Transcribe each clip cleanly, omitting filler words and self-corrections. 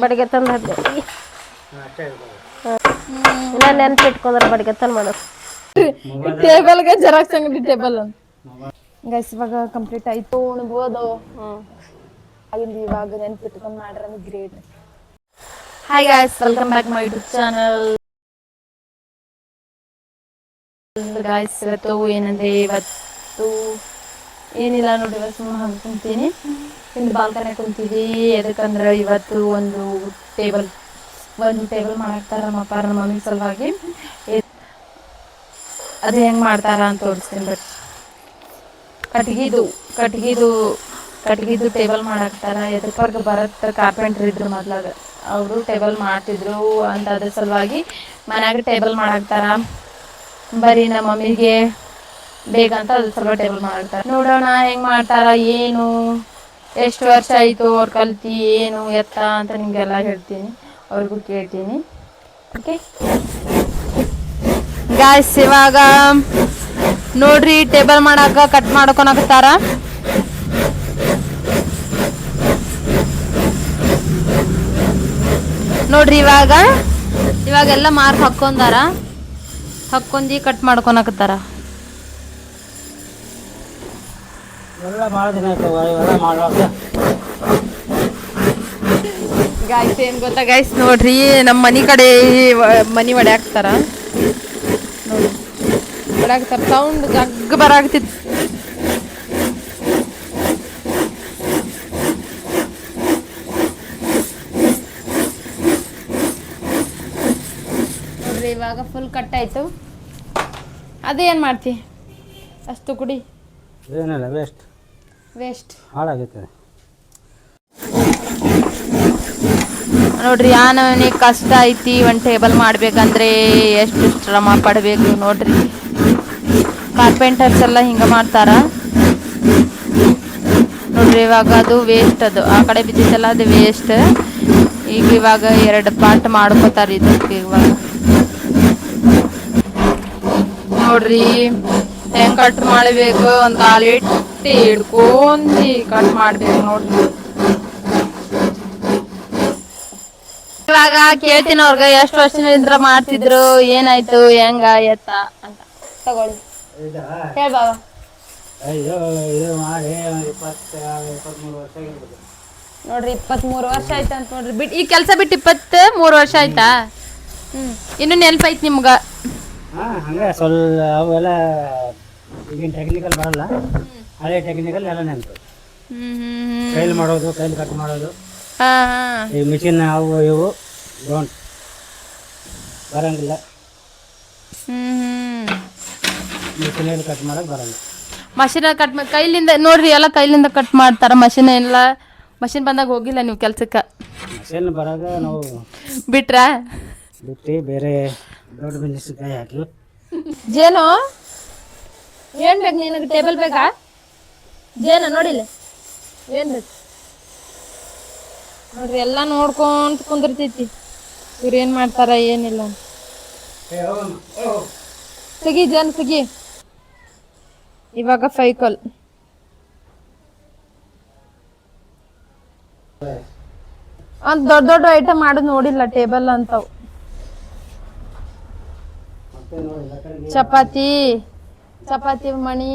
ಬಡಿಗೆ ತಂದು ಹಾಕಿ ಇನ್ನ ನೆನ್ಪಿಟ್ಕೊಂಡ್ರೆ ಬಡಿಗೆ ತಂದು ಮಾಡೋದು. ಟೇಬಲ್ಗೆ ಜೆರಾಕ್ಸ್ ಅಂಗಡಿ ಟೇಬಲ್ ಅಂತ ಗೈಸ್ ಇವಾಗ ಕಂಪ್ಲೀಟ್ ಆಯ್ತು ಉಣ್ಬೋದು. ಆಗಿಂದ ಇವಾಗ ನೆನ್ಪಿಟ್ಕೊಂಡ್ ಮಾಡ್ರ great. Hi guys, welcome back my YouTube channel. Guys ಇವತ್ತು ಏನಂದ್ರೆ ಏನಿಲ್ಲ ನೋಡಿ, ಇವತ್ತು ಸುಮ್ಮನೆ ಹಂಗೆ ಕುಂತೀನಿ. ಇಲ್ಲಿ ಬಾಲ್ಕನಿ ಕುಂತೀವಿ. ಎದಕ್ಕಂದ್ರೆ ಇವತ್ತು ಒಂದು ಟೇಬಲ್ ಮಾಡ್ತಾರ ನಮ್ಮಪ್ಪ ನಮ್ಮ ಮಮ್ಮಿ ಸಲುವಾಗಿ. ಅದು ಹೆಂಗೆ ಮಾಡ್ತಾರ ಅಂತ ತೋರಿಸ್ತೀನಿ. ಬಟ್ ಕಟ್ಗಿದು ಟೇಬಲ್ ಮಾಡಾಕ್ತಾರ. ಎದಕ್ಕೆ ಭರತ್ ಕಾರ್ಪೆಂಟ್ರ್ ಇದ್ರು ಮೊದ್ಲಾಗ, ಅವರು ಟೇಬಲ್ ಮಾಡ್ತಿದ್ರು ಅಂತ ಅದ್ರ ಸಲುವಾಗಿ ಮನ್ಯಾಗ ಟೇಬಲ್ ಮಾಡಾಕ್ತಾರ. ಬರೀ ನಮ್ಮ ಮಮ್ಮಿಗೆ ಬೇಕಂತ ಅದ್ರ ಸಲುವಾಗಿ ಟೇಬಲ್ ಮಾಡಾಕ್ತಾರ. ನೋಡೋಣ ಹೆಂಗ್ ಮಾಡ್ತಾರ, ಏನು ಎಷ್ಟು ವರ್ಷ ಆಯಿತು ಅವ್ರು ಕಲ್ತಿ, ಏನು ಎತ್ತ ಅಂತ ನಿಮಗೆಲ್ಲ ಹೇಳ್ತೀನಿ, ಅವ್ರಿಗೂ ಕೇಳ್ತೀನಿ. ಓಕೆ ಗಾಯ್ಸ್, ಇವಾಗ ನೋಡ್ರಿ ಟೇಬಲ್ ಮಾಡಾಕ ಕಟ್ ಮಾಡ್ಕೊಳಕತ್ತಾರ. ನೋಡ್ರಿ ಇವಾಗೆಲ್ಲ ಮಾರ್ಕ್ ಹಾಕೊಂಡಿ ಕಟ್ ಮಾಡ್ಕೊಳಕತ್ತಾರ. ಗಾಯ್ಸ್ ಏನ್ ಗೊತ್ತಾ ಗೈಸ್, ನೋಡ್ರಿ ನಮ್ಮ ಮನಿ ಕಡೆ ಮನಿ ಒಡ್ಯಾಕ್ತಾರ. ನೋಡಿ ಒಡ್ಯಾಕ್ತಾರ, ಸೌಂಡ್ ಜಗ್ ಬರಾಕತ್ತಿತ್ತು. ನೋಡ್ರಿ ಇವಾಗ ಫುಲ್ ಕಟ್ ಆಯ್ತು. ಅದೇ ಏನ್ ಮಾಡ್ತಿ ಅಷ್ಟು ಕುಡಿ, ಏನಿಲ್ಲ ವೇಸ್ಟ್ ಹಾಳಾಗುತ್ತೆ. ನೋಡ್ರಿ ಯಾನವನಿಗೆ ಕಷ್ಟ ಐತಿ ಒಂದು ಟೇಬಲ್ ಮಾಡ್ಬೇಕಂದ್ರೆ ಎಷ್ಟು ಶ್ರಮ ಪಡಬೇಕು ನೋಡ್ರಿ. ಕಾರ್ಪೆಂಟರ್ಸ್ ಎಲ್ಲ ಹಿಂಗೆ ಮಾಡ್ತಾರ ನೋಡ್ರಿ. ಇವಾಗ ಅದು ವೇಸ್ಟ್, ಅದು ಆ ಕಡೆ ಬಿದ್ದಿತ್ತಲ್ಲ ಅದು ವೇಸ್ಟ್. ಇವಾಗ 2 ಪಾರ್ಟ್ ಮಾಡ್ಕೋತಾರೆ ಇದಕ್ಕೆ. ಇವಾಗ ನೋಡ್ರಿ ಹೆಂಗ್ ಕಟ್ ಮಾಡಬೇಕು, ಒಂದು ಕಾಲಿಟ್ಟು ಹಿಡ್ಕೊಂಡು ಕಟ್ ಮಾಡ್ಬೇಕು ನೋಡ್ರಿ. ಇವಾಗ ಕೇಳ್ತೀನಿ ಅವ್ರಿಗೆ ಎಷ್ಟು ವರ್ಷದಿಂದ ಮಾಡ್ತಿದ್ರು, ಏನಾಯ್ತು, ಹೆಂಗ ಎತ್ತ ಅಂತ. ತಗೊಳ್ಳಿ ಹೇಳ್ ಬಾಬಾ. ಇದು ಮಾಡಿ 23 ವರ್ಷ ಆಗಿರ್ಬೋದು ನೋಡ್ರಿ 23 ವರ್ಷ ಆಯ್ತು ಅಂತ ನೋಡ್ರಿ. ಈ ಕೆಲಸ ಬಿಟ್ಟು 23 ವರ್ಷ ಆಯ್ತಾ? ಇನ್ನು ನೆನಪೈತಿ ನಿಮ್ಗ? ಹಂಗೆ ಸ್ವಲ್ಪ ಅವೆಲ್ಲ ಈಗಿನ ಟೆಕ್ನಿಕಲ್ ಬರಲ್ಲ, ಹಳೆ ಟೆಕ್ನಿಕಲ್ ಎಲ್ಲ ನೆನಪು. ಕೈಲಿ ಮಾಡೋದು, ಕೈಲಿ ಕಟ್ ಮಾಡೋದು, ಈ ಮಿಷಿನ್ ಅವು ಇವು ಡೋಂಟ್ ಬರಂಗಿಲ್ಲ. ಮಿಷಿನಲ್ಲಿ ಕಟ್ ಮಾಡಕ್ ಬರಲ್ಲ. ಮಷಿನ್ ಕಟ್ ಕೈಲಿಂದ ನೋಡ್ರಿ, ಎಲ್ಲ ಕೈಲಿಂದ ಕಟ್ ಮಾಡ್ತಾರ. ಮಷಿನ್ ಬಂದಾಗ ಹೋಗಿಲ್ಲ ನೀವು ಕೆಲ್ಸಕ್ಕೆ? ಮಷಿನ್ ಬರಾಗ ನಾವು ಬಿಟ್ಟು ಬೇರೆ ದೊಡ್ಡ ಬಿಸ್ನೆಸ್ ಕೈ ಹಾಕಿ. ಜೇನು ಏನ್ ಬೇಕು ನಿನಗೆ? ಟೇಬಲ್ ಬೇಕಾ? ಜೇನು ನೋಡಿಲ್ಲ ಏನ್ ಬೇಕು ನೋಡ್ರಿ. ಎಲ್ಲ ನೋಡ್ಕೊಂತ ಕುಂದಿರ್ತೈತಿ ಇವ್ರು ಏನ್ ಮಾಡ್ತಾರ ಏನಿಲ್ಲ. ಸಿಗಿ ಜೇನು ಸಿಗಿ. ಇವಾಗ ಫೈಕಲ್ ಅಂತ ದೊಡ್ಡ ಐಟಮ್ ಮಾಡೋದು ನೋಡಿಲ್ಲ. ಟೇಬಲ್ ಅಂತವ್ ಚಪಾತಿ ಮಣಿ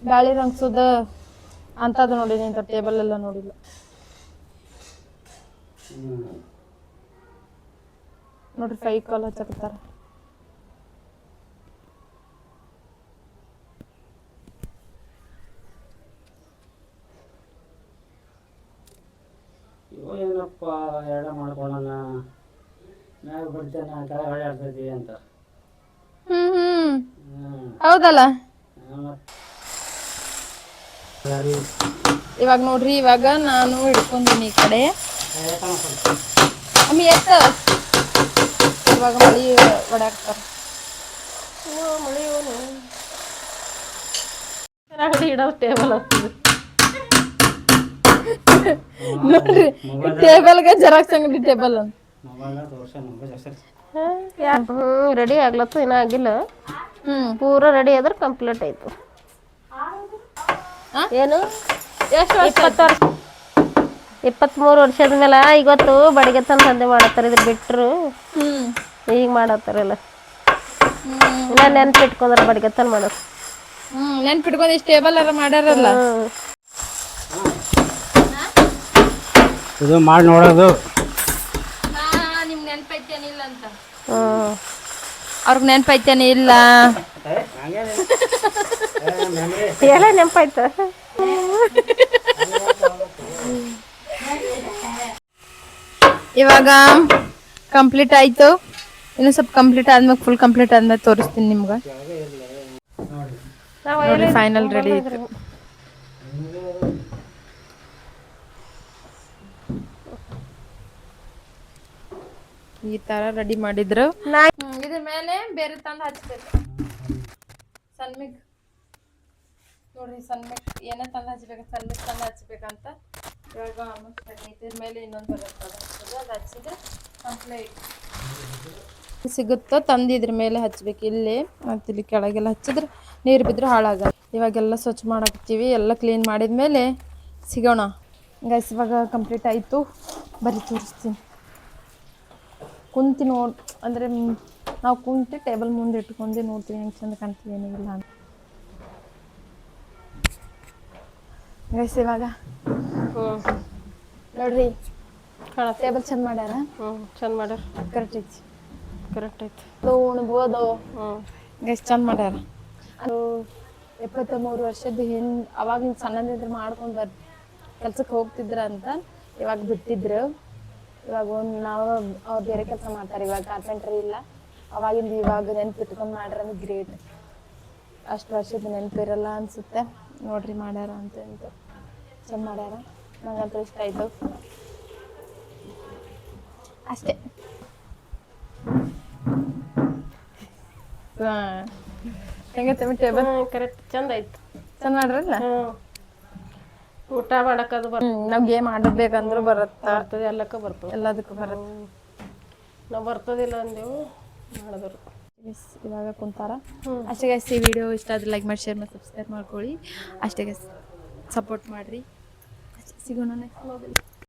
ಗಾಳಿ ರಂಗ್ಸೋದ ಅಂತದ್ ನೋಡಿನಿ, ಇಂಥ ಟೇಬಲ್ ಎಲ್ಲ ನೋಡಿಲ್ಲ. ನೋಡ್ರಿ ಫೈಕಲ್ ಹಚ್ಚಕತ್ತಾರ. ಏನಪ್ಪ ಎರಡ ಮಾಡ್ಕೊಳ್ಳೋಣ, ಮ್ಯಾಗ ಬಿಡ್ತೇನೆ ಕೆಳಗೆ ಹೊಳ್ಯಾಡ್ತೈತಿ ಅಂತ. ಹೌದಲ್ಲ. ಇವಾಗ ನೋಡ್ರಿ, ಇವಾಗ ನಾನು ಹಿಡ್ಕೊಂಡೀನಿ ಈ ಕಡೆ. ಅಮ್ಮಿ ಎತ್ತ. ಇವಾಗ ಮಳಿ ಹೊಡ್ಯಾಕ್ತಾರ. ಇಡೋ ಟೇಬಲ್ ಆಗ್ತದೆ ನೋಡ್ರಿ. ಟೇಬಲ್ಗೆ ಜೆರಾಕ್ಸ್ ಅಂಗಡಿ ಟೇಬಲ್ ಅಂತ ರೆಡಿ ಆಗ್ಲತ್ತು, ಇನ್ನೂ ಆಗಿಲ್ಲ. ಪೂರ ರೆಡಿ ಆದ್ರೆ ಕಂಪ್ಲೀಟ್ ಆಯ್ತು. ಏನು ಎಷ್ಟು 20 ವರ್ಷ 23 ವರ್ಷದ ಮೇಲೆ ಇವತ್ತು ಬಡಿಗೆತನ ದಂಧೆ ಮಾಡತ್ತಾರ. ಇದ್ರ ಬಿಟ್ರು ಈಗ ಮಾಡತ್ತಾರಲ್ಲ. ಇಲ್ಲ ನೆನ್ಪಿಟ್ಕೊಂಡ್ರ ಬಡಿಗೆತನ ಮಾಡೋದು. ನೆನ್ಪಿಟ್ಕೊಂಡು ಇಷ್ಟು ಟೇಬಲ್ ಅರ ಮಾಡ್ಯಾರಲ್ಲ. ಇದು ಮಾಡಿ ನೋಡೋದು. ನಿಮ್ಗೆ ನೆನ್ಪೈತೇನಿಲ್ಲ ಅಂತ. ಅವ್ರಿಗೆ ನೆನ್ಪೈತೇನೆ ಇಲ್ಲ. ಎಲ್ಲ ನೆನಪಾಯ್ತ. ಇವಾಗ ಕಂಪ್ಲೀಟ್ ಆಯ್ತು. ಇನ್ನು ಸ್ವಲ್ಪ ಕಂಪ್ಲೀಟ್ ಆದ್ಮೇಲೆ ಫುಲ್ ಕಂಪ್ಲೀಟ್ ಆದ್ಮೇಲೆ ತೋರಿಸ್ತೀನಿ ನಿಮ್ಗೆ. ನೋಡಿ ಫೈನಲ್ ರೆಡಿ ಆಯ್ತು. ಈ ತರ ರೆಡಿ ಮಾಡಿದ್ರು. ಇದ್ರ ಮೇಲೆ ಬೇರೆ ತಂದು ಹಚ್ಬೇಕು. ಸನ್ಮಿಗ್ ನೋಡ್ರಿ, ಸನ್ಮಿಗ್ ಏನೇ ತಂದು ಹಚ್ಬೇಕು, ಸನ್ಮಿಗ್ ತಂದು ಹಚ್ಬೇಕಂತ. ಇವಾಗ ಇದ್ರ ಮೇಲೆ ಇನ್ನೊಂದು ಬರುತ್ತೆ, ಅದು ಹಚ್ಚಿದ್ರೆ ಕಂಪ್ಲೀಟ್ ಸಿಗುತ್ತೋ. ತಂದು ಇದ್ರ ಮೇಲೆ ಹಚ್ಬೇಕು. ಇಲ್ಲಿ ಮತ್ತು ಇಲ್ಲಿ ಕೆಳಗೆಲ್ಲ ಹಚ್ಚಿದ್ರೆ ನೀರು ಬಿದ್ದರೆ ಹಾಳಾಗ. ಇವಾಗೆಲ್ಲ ಸ್ವಚ್ಛ ಮಾಡಾಕ್ತೀವಿ. ಎಲ್ಲ ಕ್ಲೀನ್ ಮಾಡಿದ್ಮೇಲೆ ಸಿಗೋಣ ಗೈಸ್. ಇವಾಗ ಕಂಪ್ಲೀಟ್ ಆಯಿತು. ಬರೀ ತೋರಿಸ್ತೀನಿ. ಕುಂತು ಅಂದರೆ ನಾವು ಕುಂತು ಟೇಬಲ್ ಮುಂದೆ ಇಟ್ಕೊಂಡು ನೋಡ್ತೀವಿ ಹೆಂಗೆ ಚಂದ ಕಾಣ್ತೀವಿ ಏನಿಲ್ಲ ಅಂತ ಗೈಸ್. ಇವಾಗ ನೋಡ್ರಿ ಟೇಬಲ್ ಚಂದ ಮಾಡ್ಯಾರ. ಚಂದ ಮಾಡ್ಯಾರ. ಕರೆಕ್ಟ್ ಐತಿ, ಕರೆಕ್ಟ್ ಐತಿ. ಉಣ್ಬೋದು ಗೈಸ್. ಚಂದ ಮಾಡ್ಯಾರ. ಅದು 73 ವರ್ಷದ ಅವಾಗ ಸಣ್ಣದಿದ್ರೆ ಮಾಡ್ಕೊಂಡು ಕೆಲ್ಸಕ್ಕೆ ಹೋಗ್ತಿದ್ರ ಅಂತ. ಇವಾಗ ಬಿಟ್ಟಿದ್ರು. ಇವಾಗ ನಾವು ಅವ್ರು ಬೇರೆ ಕೆಲಸ ಮಾಡ್ತಾರೆ. ಇವಾಗ ಕಾರ್ಪೆಂಟ್ರಿ ಇಲ್ಲ. ಅವಾಗಿಂದ ಇವಾಗ ನೆನ್ಪಿಟ್ಕೊಂಡು ಮಾಡ್ಯಾರ ಅಂದ್ರೆ ಗ್ರೇಟ್. ಅಷ್ಟು ವರ್ಷದ ನೆನಪಿರಲ್ಲ ಅನ್ಸುತ್ತೆ. ನೋಡ್ರಿ ಮಾಡ್ಯಾರ ಅಂತ ಚಂದ ಮಾಡ್ಯಾರ. ನಂಗಂತೂ ಇಷ್ಟ ಆಯ್ತು ಅಷ್ಟೇ. ಹೆಂಗೈತೆ ಟೇಬಲ್? ಕರೆಕ್ಟ್ ಚಂದ ಆಯ್ತು. ಚಂದ ಮಾಡ್ರಲ್ಲ. ಊಟ ಮಾಡಕ್ಕದು ನಾವು ಗೇಮ್ ಆಡಬೇಕಂದ್ರೂ ಬರ್ತದೆ. ಎಲ್ಲಕ್ಕೂ ಬರ್ತದೆ. ಎಲ್ಲದಕ್ಕೂ ಬರುತ್ತೆ. ನಾವು ಬರ್ತದಿಲ್ಲ ಅಂದೇವು ಮಾಡಿದ್ರು. ಇವಾಗ ಕುಂತಾರ ಅಷ್ಟೇ ಗೈಸ್. ಈ ವಿಡಿಯೋ ಇಷ್ಟ ಆದ್ರೆ ಲೈಕ್ ಮಾಡಿ, ಶೇರ್ ಮಾಡಿ, ಸಬ್ಸ್ಕ್ರೈಬ್ ಮಾಡ್ಕೊಳ್ಳಿ. ಅಷ್ಟೇ ಗೈಸ್, ಸಪೋರ್ಟ್ ಮಾಡಿರಿ. ಸಿಗೋಣ ನೆಕ್ಸ್ಟ್ ವ್ಲಾಗಲ್ಲಿ.